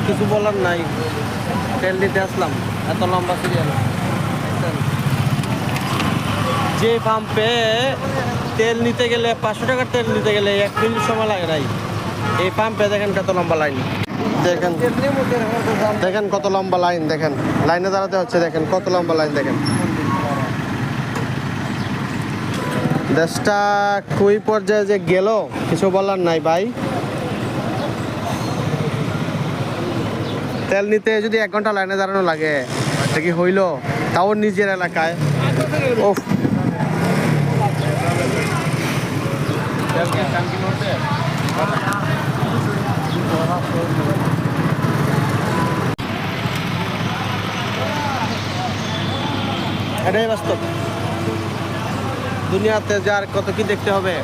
কিছু বলার নাই, তেল দিতে আসলাম, এত লম্বা সিরিয়াল। যে পাম্পে তেল নিতে গেলে 500 টাকার তেল নিতে গেলে 1 মিনিট সময় লাগে নাই, এই পাম্পে দেখেন কত লম্বা লাইন। দেখেন দেখেন কত লম্বা লাইন, দেখেন লাইনে দাঁড়াতে হচ্ছে, দেখেন কত লম্বা লাইন। দেখেন দেশটা কুই পর্যায়ে যে গেল কিছু বলার নাই ভাই। তেল নিতে যদি 1 ঘন্টা লাইনে দাঁড়ানো লাগে, এটা কি হইল? তাও নিজের এলাকায়। ও এটাই বাস্তব। দুনিয়াতে যার কত কি দেখতে হবে।